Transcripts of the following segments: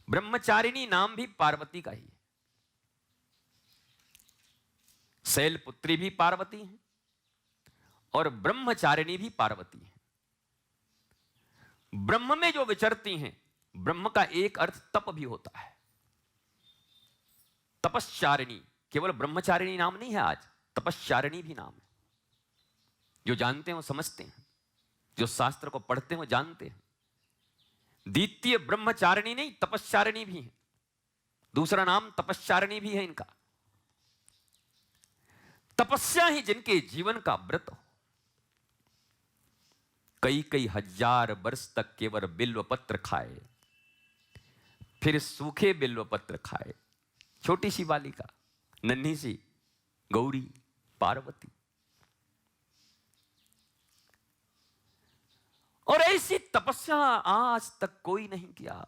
ब्रह्मचारिणी नाम भी पार्वती का ही है। शैलपुत्री भी पार्वती है और ब्रह्मचारिणी भी पार्वती है। ब्रह्म में जो विचरती हैं, ब्रह्म का एक अर्थ तप भी होता है। तपश्चारिणी, केवल ब्रह्मचारिणी नाम नहीं है आज, तपश्चारिणी भी नाम है। जो जानते हैं वो समझते हैं, जो शास्त्र को पढ़ते हैं वो जानते हैं। द्वितीय ब्रह्मचारिणी नहीं, तपश्चारिणी भी है। दूसरा नाम तपश्चारिणी भी है इनका। तपस्या ही जिनके जीवन का व्रत हो, कई कई हजार वर्ष तक केवल बिल्व पत्र खाए, फिर सूखे बिल्व पत्र खाए। छोटी सी बालिका, नन्ही सी गौरी पार्वती, और ऐसी तपस्या आज तक कोई नहीं किया।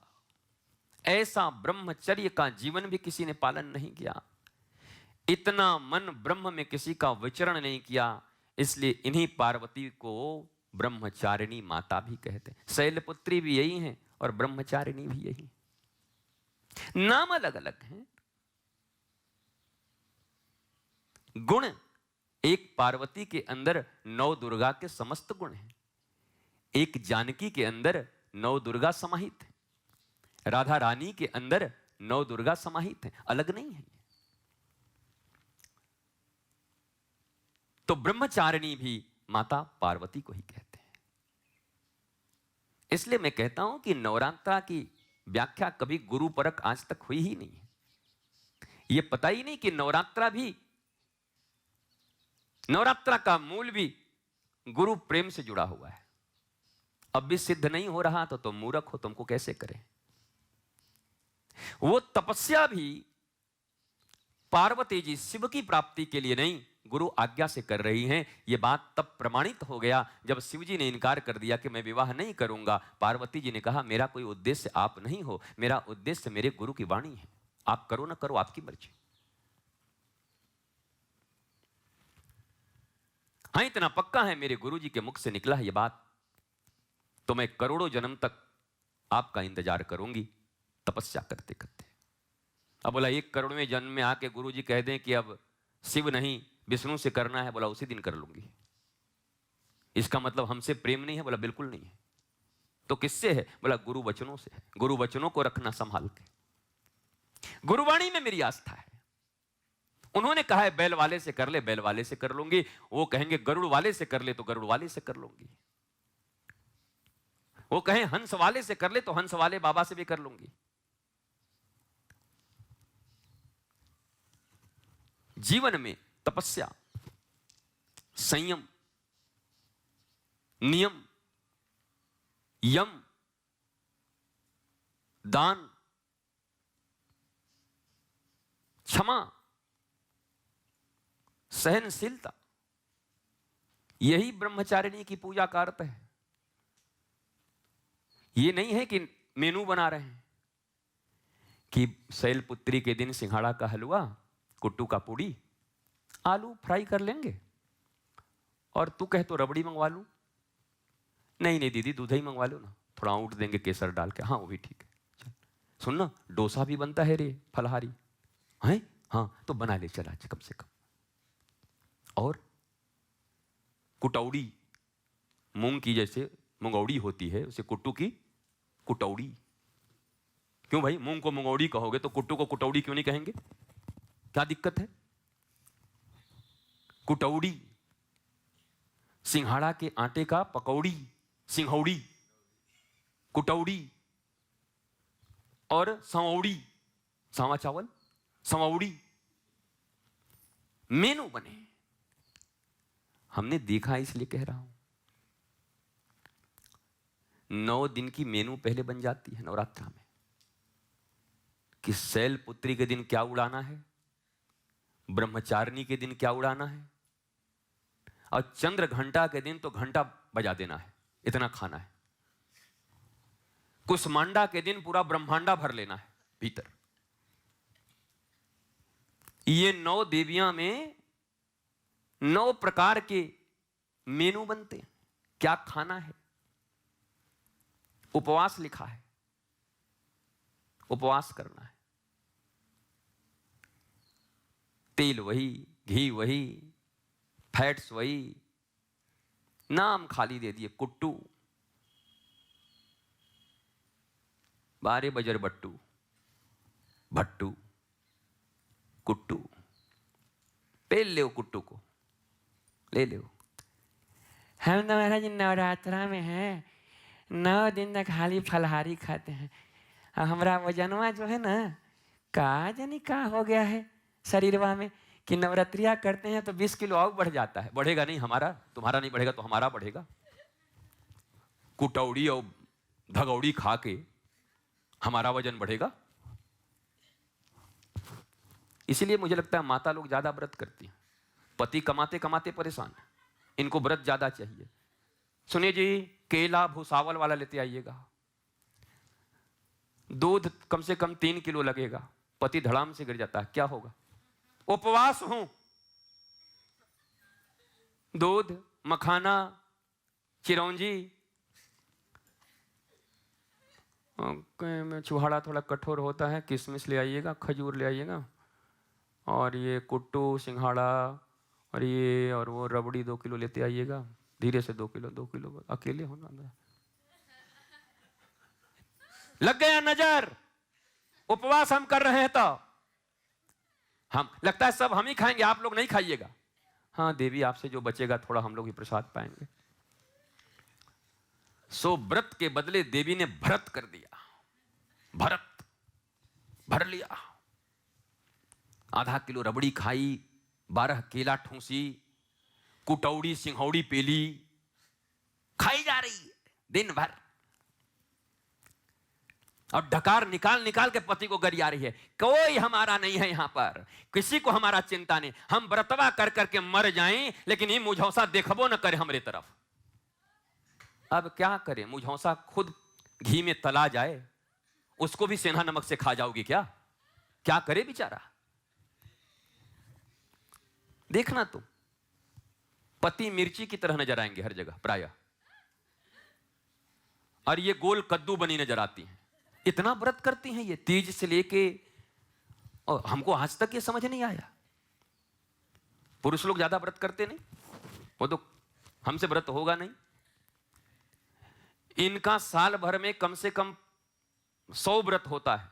ऐसा ब्रह्मचर्य का जीवन भी किसी ने पालन नहीं किया। इतना मन ब्रह्म में किसी का विचरण नहीं किया। इसलिए इन्हीं पार्वती को ब्रह्मचारिणी माता भी कहते हैं। शैलपुत्री भी यही है और ब्रह्मचारिणी भी यही। नाम अलग अलग हैं, गुण एक पार्वती के अंदर नौ दुर्गा के समस्त गुण हैं, एक जानकी के अंदर नौ दुर्गा समाहित है, राधा रानी के अंदर नौ दुर्गा समाहित है, अलग नहीं है। तो ब्रह्मचारिणी भी माता पार्वती को ही कहते हैं। इसलिए मैं कहता हूं कि नवरात्रा की व्याख्या कभी गुरु परक आज तक हुई ही नहीं है। यह पता ही नहीं कि नवरात्रा का मूल भी गुरु प्रेम से जुड़ा हुआ है। अब भी सिद्ध नहीं हो रहा तो तुम मूर्ख हो, तुमको कैसे करें। वो तपस्या भी पार्वती जी शिव की प्राप्ति के लिए नहीं, गुरु आज्ञा से कर रही हैं। यह बात तब प्रमाणित हो गया जब शिव जी ने इनकार कर दिया कि मैं विवाह नहीं करूंगा। पार्वती जी ने कहा मेरा कोई उद्देश्य आप नहीं हो, मेरा उद्देश्य मेरे गुरु की वाणी है, आप करो ना करो आपकी मर्जी। हाँ, इतना पक्का है मेरे गुरु जी के मुख से निकला है यह बात, तो मैं करोड़ों जन्म तक आपका इंतजार करूंगी तपस्या करते करते। अब बोला 1 करोड़वें जन्म में आके गुरु जी कह दें कि अब शिव नहीं विष्णु से करना है, बोला उसी दिन कर लूंगी। इसका मतलब हमसे प्रेम नहीं है, बोला बिल्कुल नहीं है। तो किससे है, बोला गुरु वचनों से है। गुरु वचनों को रखना संभाल के। गुरुवाणी में मेरी आस्था है। उन्होंने कहा है बैल वाले से कर ले, बैल वाले से कर लूंगी। वो कहेंगे गरुड़ वाले से कर ले तो गरुड़ वाले से कर लूंगी। वो कहें हंस वाले से कर ले तो हंस वाले बाबा से भी कर लूंगी। जीवन में तपस्या, संयम, नियम, यम, दान, क्षमा, सहनशीलता, यही ब्रह्मचारिणी की पूजा का अर्थ है। यह नहीं है कि मेनू बना रहे हैं कि शैलपुत्री के दिन सिंघाड़ा का हलवा, कुट्टू का पूड़ी, आलू फ्राई कर लेंगे और तू कह तो रबड़ी मंगवा लूं। नहीं नहीं दीदी दूध ही मंगवा लो ना, थोड़ा ऊँट देंगे केसर डाल के। हाँ वो भी ठीक है। चल सुन ना, डोसा भी बनता है रे फलहारी है। हाँ तो बना ले चला कम से कम। और कुटौड़ी, मूंग की जैसे मुंगौड़ी होती है उसे कुट्टू की कुटौड़ी। क्यों भाई, मूंग को मुंगौड़ी कहोगे तो कुट्टू को कुटौड़ी क्यों नहीं कहेंगे, क्या दिक्कत है। कुटौड़ी, सिंघाड़ा के आटे का पकौड़ी, सिंघौड़ी, कुटौड़ी और सवौड़ी, सावा चावल, सवौड़ी मेनू बने। हमने देखा इसलिए कह रहा हूं। 9 दिन की मेनू पहले बन जाती है नवरात्रा में कि शैलपुत्री के दिन क्या उड़ाना है, ब्रह्मचारिणी के दिन क्या उड़ाना है, और चंद्र घंटा के दिन तो घंटा बजा देना है, इतना खाना है। कुसमांडा के दिन पूरा ब्रह्मांडा भर लेना है भीतर। ये 9 देवियां में 9 प्रकार के मेनू बनते हैं, क्या खाना है, उपवास लिखा है। उपवास करना है। तेल वही, घी वही, फैट्स वही, नाम खाली दे दिए कुट्टू, बारे बजर बट्टू, भट्टू, कुट्टू। पेल ले कुट्टू को, ले ले। हम तो महाराज नवरात्रा में हैं, 9 दिन तक खाली फलहारी खाते हैं। और हमारा वजनवा जो है ना, का जानी का हो गया है शरीरवा में कि नवरात्रियां करते हैं तो 20 किलो और बढ़ जाता है। बढ़ेगा नहीं हमारा, तुम्हारा नहीं बढ़ेगा तो हमारा बढ़ेगा। कुटौड़ी और धगौड़ी खा के हमारा वजन बढ़ेगा। इसीलिए मुझे लगता है माता लोग ज्यादा व्रत करती हैं। पति कमाते कमाते परेशान है, इनको व्रत ज्यादा चाहिए। सुनिए जी, केला भूसावल वाला लेते आइएगा, दूध कम से कम 3 किलो लगेगा। पति धड़ाम से गिर जाता है, क्या होगा? उपवास हूं, दूध, मखाना, चिरौंजी, में छुहाड़ा थोड़ा कठोर होता है, किशमिश ले आइएगा, खजूर ले आइएगा, और ये कुट्टू, सिंघाड़ा, और ये और वो रबड़ी 2 किलो लेते आइएगा। धीरे से 2 किलो अकेले होना। लग गया नजर, उपवास हम कर रहे हैं तो हम लगता है सब हम ही खाएंगे, आप लोग नहीं खाइएगा। हाँ देवी, आपसे जो बचेगा थोड़ा हम लोग ही प्रसाद पाएंगे। सो व्रत के बदले देवी ने भरत कर दिया, भरत भर लिया। आधा किलो रबड़ी खाई, 12 केला ठूसी, कुटौड़ी सिंघौड़ी पेली, खाई जा रही है दिन भर, और ढकार निकाल निकाल के पति को गरिया रही है। कोई हमारा नहीं है यहां पर, किसी को हमारा चिंता नहीं। हम व्रतवा कर करके मर जाएं, लेकिन ये मुझौसा देखबो न करे हमरे तरफ। अब क्या करें? मुझौसा खुद घी में तला जाए, उसको भी सेंधा नमक से खा जाओगी क्या? क्या करे बेचारा? देखना तुम, पति मिर्ची की तरह नजर आएंगे हर जगह प्रायः, और ये गोल कद्दू बनी नजर आती हैं। इतना व्रत करती हैं ये, तीज से लेके, और हमको आज तक ये समझ नहीं आया। पुरुष लोग ज्यादा व्रत करते नहीं, वो तो हमसे व्रत होगा नहीं। इनका साल भर में कम से कम 100 व्रत होता है।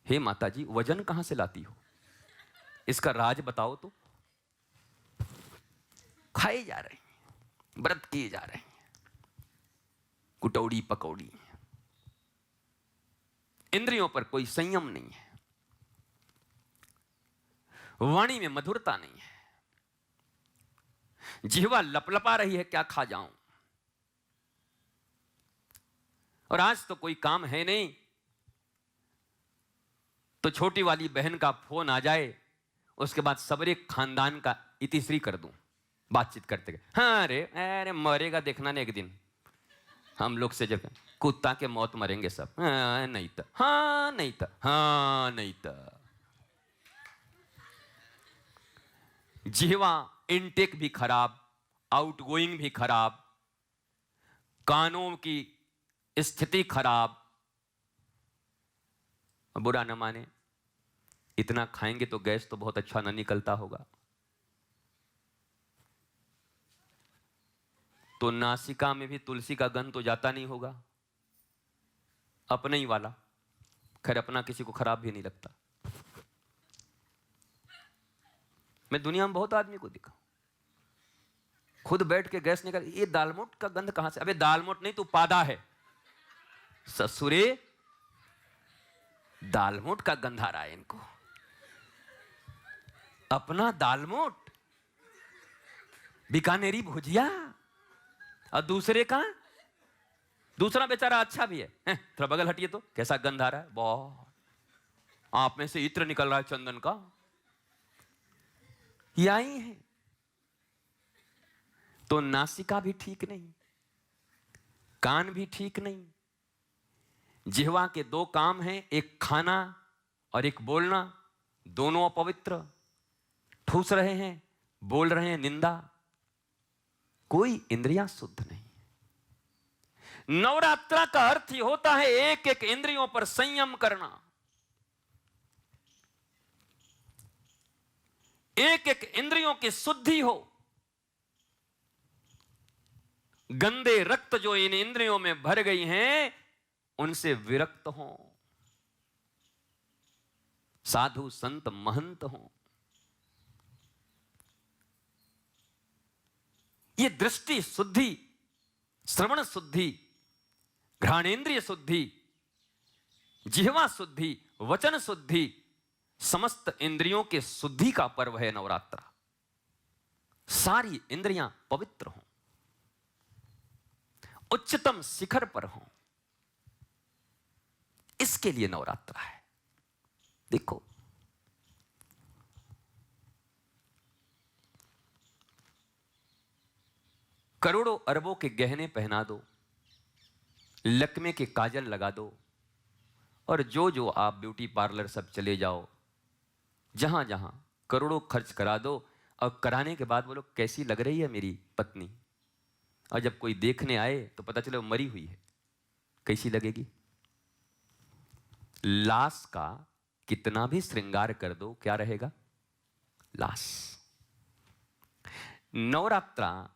हे माता जी, वजन कहां से लाती हो? इसका राज बताओ तो। खाए जा रहे हैं, व्रत किए जा रहे हैं, कुटौड़ी पकौड़ी। इंद्रियों पर कोई संयम नहीं है, वाणी में मधुरता नहीं है, जिह्वा लपलपा रही है क्या खा जाऊं। और आज तो कोई काम है नहीं तो छोटी वाली बहन का फोन आ जाए, उसके बाद सबरे खानदान का इतिश्री कर दूं बातचीत करते गए। हाँ अरे मरेगा देखना नहीं एक दिन, हम लोग से जब कुत्ता के मौत मरेंगे सब। हाँ नहीं था, हाँ नहीं था, हाँ नहीं था। जिह्वा इनटेक भी खराब, आउटगोइंग भी खराब, कानों की स्थिति खराब। बुरा न माने, इतना खाएंगे तो गैस तो बहुत अच्छा ना निकलता होगा, तो नासिका में भी तुलसी का गंध तो जाता नहीं होगा, अपने ही वाला। खैर अपना किसी को खराब भी नहीं लगता। मैं दुनिया में बहुत आदमी को देखा, खुद बैठ के गैस निकल, ये दालमोट का गंध कहां से? अबे दालमोट नहीं, तू पादा है ससुरे, दालमोट का गंध आ रहा है इनको। अपना दालमोट, बीकानेरी भुजिया, और दूसरे का, दूसरा बेचारा अच्छा भी है, थोड़ा बगल हटिए तो कैसा गंध आ रहा है, बहुत आप में से इत्र निकल रहा है चंदन का। यही है। तो नासिका भी ठीक नहीं, कान भी ठीक नहीं, जिह्वा के 2 काम हैं, एक खाना और एक बोलना, दोनों अपवित्र। ठूस रहे हैं, बोल रहे हैं निंदा, कोई इंद्रियां शुद्ध नहीं। नवरात्रा का अर्थ ही होता है एक एक इंद्रियों पर संयम करना, एक एक इंद्रियों की शुद्धि हो। गंदे रक्त जो इन इंद्रियों में भर गई हैं उनसे विरक्त हो, साधु संत महंत हो। ये दृष्टि शुद्धि, श्रवण शुद्धि, घ्राणेन्द्रिय शुद्धि, जिह्वा शुद्धि, वचन शुद्धि, समस्त इंद्रियों के शुद्धि का पर्व है नवरात्रा। सारी इंद्रियां पवित्र हों, उच्चतम शिखर पर हों, इसके लिए नवरात्रा है। देखो, करोड़ों अरबों के गहने पहना दो, लकमे के काजल लगा दो, और जो जो आप ब्यूटी पार्लर सब चले जाओ, जहां जहां करोड़ों खर्च करा दो, और कराने के बाद बोलो कैसी लग रही है मेरी पत्नी, और जब कोई देखने आए तो पता चले वो मरी हुई है, कैसी लगेगी? लाश का कितना भी श्रृंगार कर दो, क्या रहेगा? लाश। नवरात्रा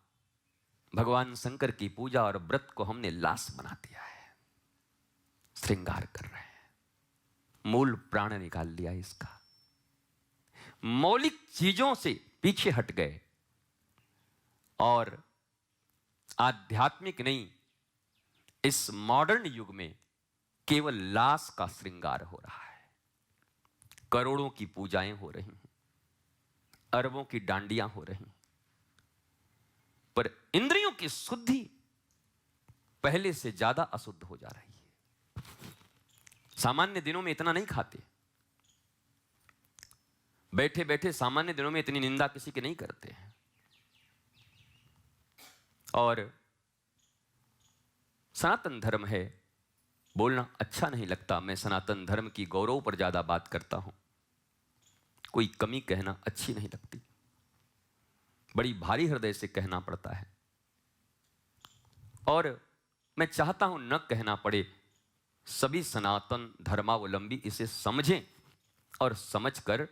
भगवान शंकर की पूजा और व्रत को हमने लाश बना दिया है, श्रृंगार कर रहे हैं, मूल प्राण निकाल लिया इसका, मौलिक चीजों से पीछे हट गए और आध्यात्मिक नहीं, इस मॉडर्न युग में केवल लाश का श्रृंगार हो रहा है। करोड़ों की पूजाएं हो रही हैं, अरबों की डांडियां हो रही हैं, पर इंद्रियों की शुद्धि पहले से ज्यादा अशुद्ध हो जा रही है। सामान्य दिनों में इतना नहीं खाते, बैठे बैठे सामान्य दिनों में इतनी निंदा किसी की नहीं करते हैं, और सनातन धर्म है, बोलना अच्छा नहीं लगता, मैं सनातन धर्म की गौरव पर ज्यादा बात करता हूं, कोई कमी कहना अच्छी नहीं लगती, बड़ी भारी हृदय से कहना पड़ता है, और मैं चाहता हूं न कहना पड़े, सभी सनातन धर्मावलंबी इसे समझें और समझकर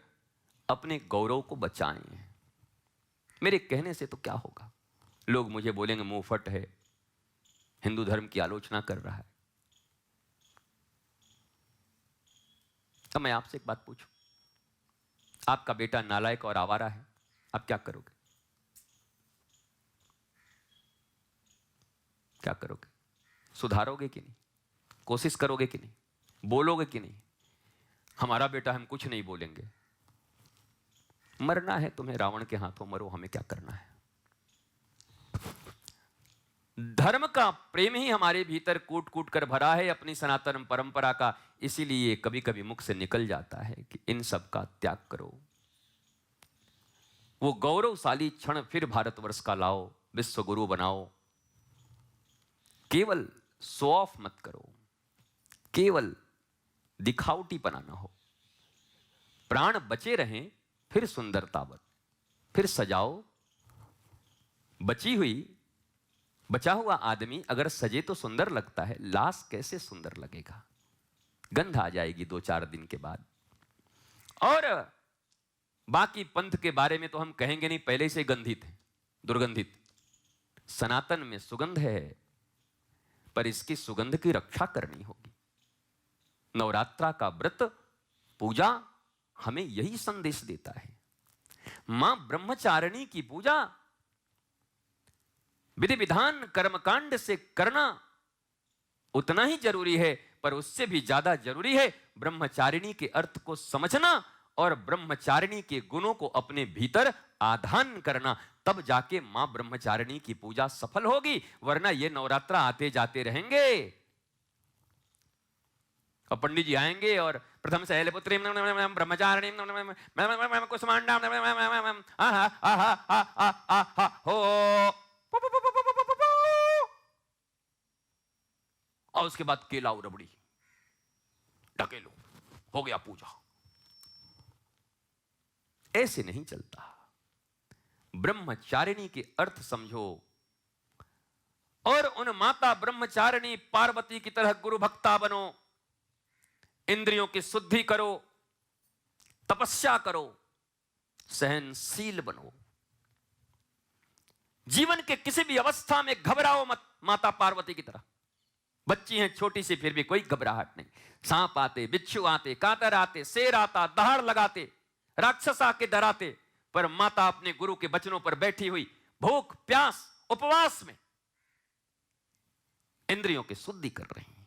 अपने गौरव को बचाएं। मेरे कहने से तो क्या होगा, लोग मुझे बोलेंगे मुंहफट है, हिंदू धर्म की आलोचना कर रहा है। अब मैं आपसे एक बात पूछूं, आपका बेटा नालायक और आवारा है, आप क्या करोगे? क्या करोगे? सुधारोगे कि नहीं? कोशिश करोगे कि नहीं? बोलोगे कि नहीं? हमारा बेटा, हम कुछ नहीं बोलेंगे, मरना है तुम्हें रावण के हाथों मरो, हमें क्या करना है। धर्म का प्रेम ही हमारे भीतर कूट कूट कर भरा है, अपनी सनातन परंपरा का, इसीलिए कभी कभी मुख से निकल जाता है कि इन सब का त्याग करो, वो गौरवशाली क्षण फिर भारतवर्ष का लाओ, विश्व गुरु बनाओ, केवल शो ऑफ मत करो, केवल दिखावटीपना ना हो, प्राण बचे रहें फिर सुंदरतावत, फिर सजाओ। बचा हुआ आदमी अगर सजे तो सुंदर लगता है, लाश कैसे सुंदर लगेगा? गंध आ जाएगी 2-4 दिन के बाद। और बाकी पंथ के बारे में तो हम कहेंगे नहीं, पहले से गंधित है, दुर्गंधित। सनातन में सुगंध है, पर इसकी सुगंध की रक्षा करनी होगी। नवरात्रा का व्रत, पूजा हमें यही संदेश देता है। मां ब्रह्मचारिणी की पूजा विधि विधान कर्मकांड से करना उतना ही जरूरी है, पर उससे भी ज्यादा जरूरी है ब्रह्मचारिणी के अर्थ को समझना और ब्रह्मचारिणी के गुणों को अपने भीतर आधान करना, तब जाके मां ब्रह्मचारिणी की पूजा सफल होगी, वरना ये नवरात्रा आते जाते रहेंगे। और पंडित जी आएंगे और प्रथम शैलपुत्री ब्रह्मचारिणी कुसुमांडा हो, और उसके बाद केला और रबड़ी ढकेलो, हो गया पूजा। ऐसे नहीं चलता। ब्रह्मचारिणी के अर्थ समझो, और उन माता ब्रह्मचारिणी पार्वती की तरह गुरु भक्ता बनो, इंद्रियों की शुद्धि करो, तपस्या करो, सहनशील बनो। जीवन के किसी भी अवस्था में घबराओ मत, माता पार्वती की तरह। बच्ची हैं छोटी सी, फिर भी कोई घबराहट नहीं। सांप आते, बिच्छू आते, कांटर आते, शेर आता, दहाड़ लगाते, राक्षस आके डराते, पर माता अपने गुरु के वचनों पर बैठी हुई, भूख प्यास उपवास में इंद्रियों की शुद्धि कर रही।